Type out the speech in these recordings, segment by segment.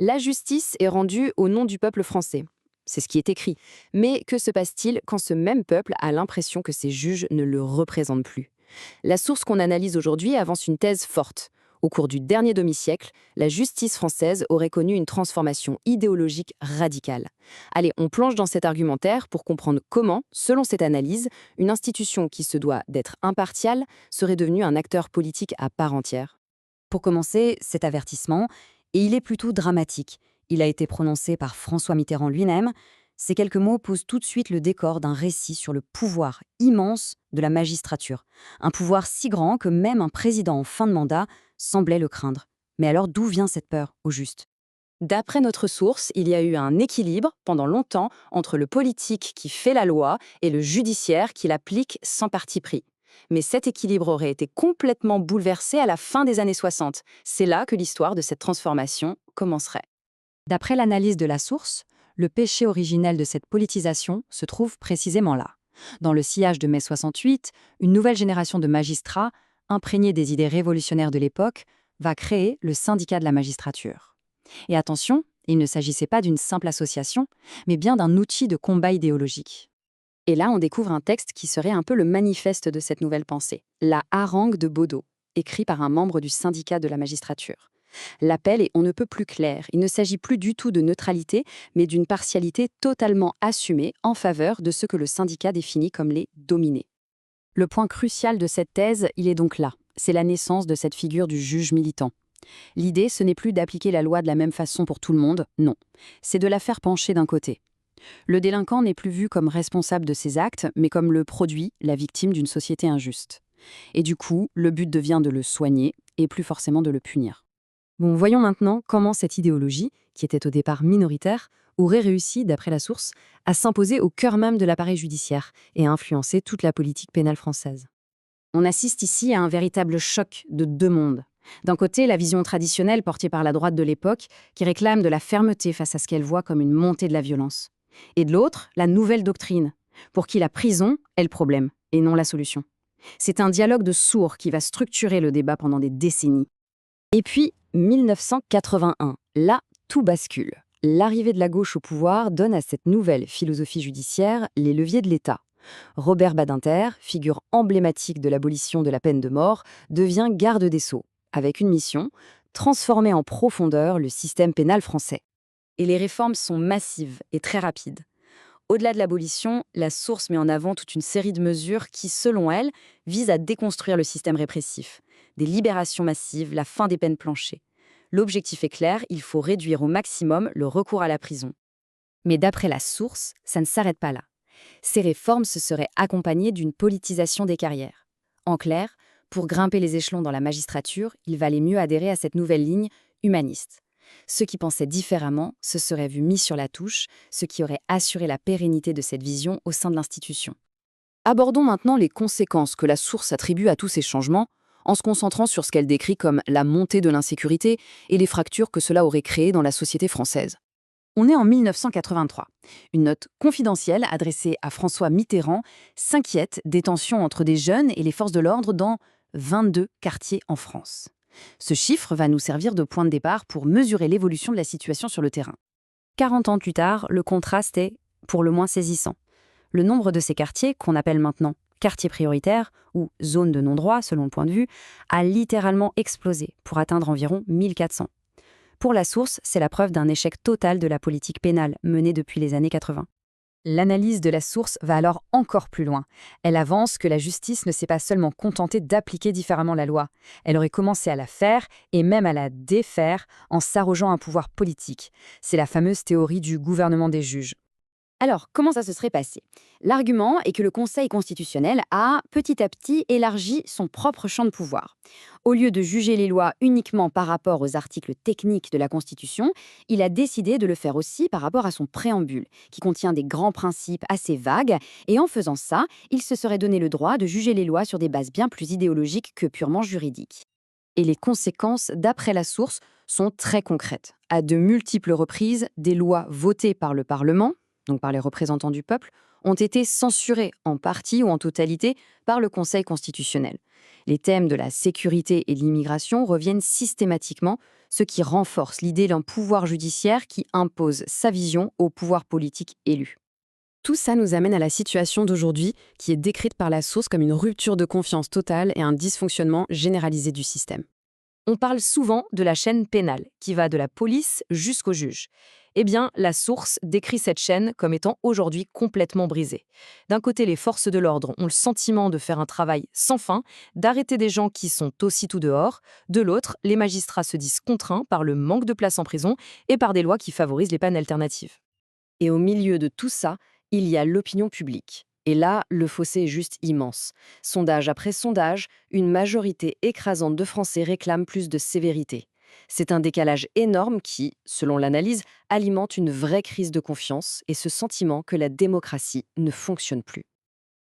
La justice est rendue au nom du peuple français. C'est ce qui est écrit. Mais que se passe-t-il quand ce même peuple a l'impression que ses juges ne le représentent plus? La source qu'on analyse aujourd'hui avance une thèse forte. Au cours du dernier demi-siècle, la justice française aurait connu une transformation idéologique radicale. Allez, on plonge dans cet argumentaire pour comprendre comment, selon cette analyse, une institution qui se doit d'être impartiale serait devenue un acteur politique à part entière. Pour commencer, cet avertissement, et il est plutôt dramatique. Il a été prononcé par François Mitterrand lui-même. Ces quelques mots posent tout de suite le décor d'un récit sur le pouvoir immense de la magistrature. Un pouvoir si grand que même un président en fin de mandat semblait le craindre. Mais alors d'où vient cette peur, au juste? D'après notre source, il y a eu un équilibre pendant longtemps entre le politique qui fait la loi et le judiciaire qui l'applique sans parti pris. Mais cet équilibre aurait été complètement bouleversé à la fin des années 60. C'est là que l'histoire de cette transformation commencerait. D'après l'analyse de la source, le péché originel de cette politisation se trouve précisément là. Dans le sillage de mai 68, une nouvelle génération de magistrats, imprégnés des idées révolutionnaires de l'époque, va créer le syndicat de la magistrature. Et attention, il ne s'agissait pas d'une simple association, mais bien d'un outil de combat idéologique. Et là, on découvre un texte qui serait un peu le manifeste de cette nouvelle pensée, la harangue de Baudot, écrit par un membre du syndicat de la magistrature. L'appel est on ne peut plus clair. Il ne s'agit plus du tout de neutralité, mais d'une partialité totalement assumée en faveur de ce que le syndicat définit comme les dominés. Le point crucial de cette thèse, il est donc là. C'est la naissance de cette figure du juge militant. L'idée, ce n'est plus d'appliquer la loi de la même façon pour tout le monde, non. C'est de la faire pencher d'un côté. Le délinquant n'est plus vu comme responsable de ses actes, mais comme le produit, la victime d'une société injuste. Et du coup, le but devient de le soigner, et plus forcément de le punir. Bon, voyons maintenant comment cette idéologie, qui était au départ minoritaire, aurait réussi, d'après la source, à s'imposer au cœur même de l'appareil judiciaire et à influencer toute la politique pénale française. On assiste ici à un véritable choc de deux mondes. D'un côté, la vision traditionnelle portée par la droite de l'époque, qui réclame de la fermeté face à ce qu'elle voit comme une montée de la violence. Et de l'autre, la nouvelle doctrine, pour qui la prison est le problème, et non la solution. C'est un dialogue de sourds qui va structurer le débat pendant des décennies. Et puis, 1981, là, tout bascule. L'arrivée de la gauche au pouvoir donne à cette nouvelle philosophie judiciaire les leviers de l'État. Robert Badinter, figure emblématique de l'abolition de la peine de mort, devient garde des Sceaux, avec une mission, transformer en profondeur le système pénal français. Et les réformes sont massives et très rapides. Au-delà de l'abolition, la source met en avant toute une série de mesures qui, selon elle, visent à déconstruire le système répressif. Des libérations massives, la fin des peines planchées. L'objectif est clair, il faut réduire au maximum le recours à la prison. Mais d'après la source, ça ne s'arrête pas là. Ces réformes se seraient accompagnées d'une politisation des carrières. En clair, pour grimper les échelons dans la magistrature, il valait mieux adhérer à cette nouvelle ligne humaniste. Ceux qui pensaient différemment se seraient vus mis sur la touche, ce qui aurait assuré la pérennité de cette vision au sein de l'institution. Abordons maintenant les conséquences que la source attribue à tous ces changements, en se concentrant sur ce qu'elle décrit comme la montée de l'insécurité et les fractures que cela aurait créées dans la société française. On est en 1983. Une note confidentielle adressée à François Mitterrand s'inquiète des tensions entre des jeunes et les forces de l'ordre dans 22 quartiers en France. Ce chiffre va nous servir de point de départ pour mesurer l'évolution de la situation sur le terrain. 40 ans plus tard, le contraste est pour le moins saisissant. Le nombre de ces quartiers, qu'on appelle maintenant quartiers prioritaires ou zones de non-droit selon le point de vue, a littéralement explosé pour atteindre environ 1400. Pour la source, c'est la preuve d'un échec total de la politique pénale menée depuis les années 80. L'analyse de la source va alors encore plus loin. Elle avance que la justice ne s'est pas seulement contentée d'appliquer différemment la loi. Elle aurait commencé à la faire et même à la défaire en s'arrogeant un pouvoir politique. C'est la fameuse théorie du gouvernement des juges. Alors, comment ça se serait passé? L'argument est que le Conseil constitutionnel a, petit à petit, élargi son propre champ de pouvoir. Au lieu de juger les lois uniquement par rapport aux articles techniques de la Constitution, il a décidé de le faire aussi par rapport à son préambule, qui contient des grands principes assez vagues, et en faisant ça, il se serait donné le droit de juger les lois sur des bases bien plus idéologiques que purement juridiques. Et les conséquences, d'après la source, sont très concrètes. À de multiples reprises, des lois votées par le Parlement, donc par les représentants du peuple, ont été censurés en partie ou en totalité par le Conseil constitutionnel. Les thèmes de la sécurité et de l'immigration reviennent systématiquement, ce qui renforce l'idée d'un pouvoir judiciaire qui impose sa vision au pouvoir politique élu. Tout ça nous amène à la situation d'aujourd'hui, qui est décrite par la source comme une rupture de confiance totale et un dysfonctionnement généralisé du système. On parle souvent de la chaîne pénale, qui va de la police jusqu'au juge. Eh bien, la source décrit cette chaîne comme étant aujourd'hui complètement brisée. D'un côté, les forces de l'ordre ont le sentiment de faire un travail sans fin, d'arrêter des gens qui sont aussitôt dehors. De l'autre, les magistrats se disent contraints par le manque de place en prison et par des lois qui favorisent les peines alternatives. Et au milieu de tout ça, il y a l'opinion publique. Et là, le fossé est juste immense. Sondage après sondage, une majorité écrasante de Français réclame plus de sévérité. C'est un décalage énorme qui, selon l'analyse, alimente une vraie crise de confiance et ce sentiment que la démocratie ne fonctionne plus.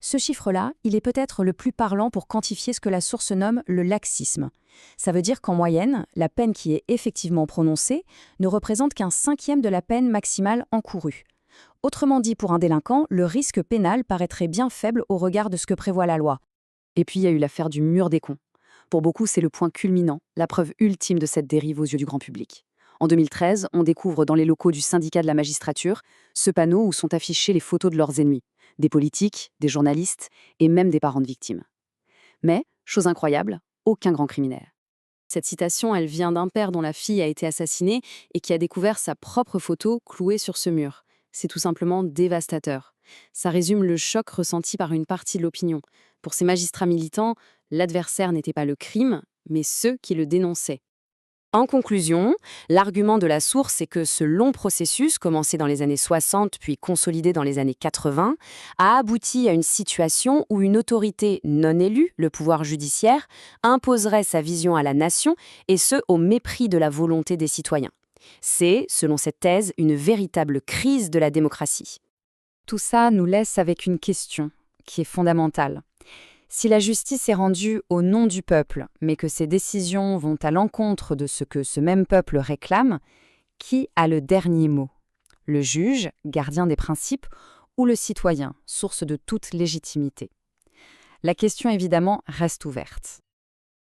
Ce chiffre-là, il est peut-être le plus parlant pour quantifier ce que la source nomme le laxisme. Ça veut dire qu'en moyenne, la peine qui est effectivement prononcée ne représente qu'un cinquième de la peine maximale encourue. Autrement dit, pour un délinquant, le risque pénal paraîtrait bien faible au regard de ce que prévoit la loi. Et puis il y a eu l'affaire du mur des cons. Pour beaucoup, c'est le point culminant, la preuve ultime de cette dérive aux yeux du grand public. En 2013, on découvre dans les locaux du syndicat de la magistrature ce panneau où sont affichées les photos de leurs ennemis, des politiques, des journalistes et même des parents de victimes. Mais, chose incroyable, aucun grand criminel. Cette citation, elle vient d'un père dont la fille a été assassinée et qui a découvert sa propre photo clouée sur ce mur. C'est tout simplement dévastateur. Ça résume le choc ressenti par une partie de l'opinion. Pour ces magistrats militants, l'adversaire n'était pas le crime, mais ceux qui le dénonçaient. En conclusion, l'argument de la source est que ce long processus, commencé dans les années 60 puis consolidé dans les années 80, a abouti à une situation où une autorité non élue, le pouvoir judiciaire, imposerait sa vision à la nation, et ce au mépris de la volonté des citoyens. C'est, selon cette thèse, une véritable crise de la démocratie. Tout ça nous laisse avec une question qui est fondamentale. Si la justice est rendue au nom du peuple, mais que ses décisions vont à l'encontre de ce que ce même peuple réclame, qui a le dernier mot? Le juge, gardien des principes, ou le citoyen, source de toute légitimité? La question évidemment reste ouverte.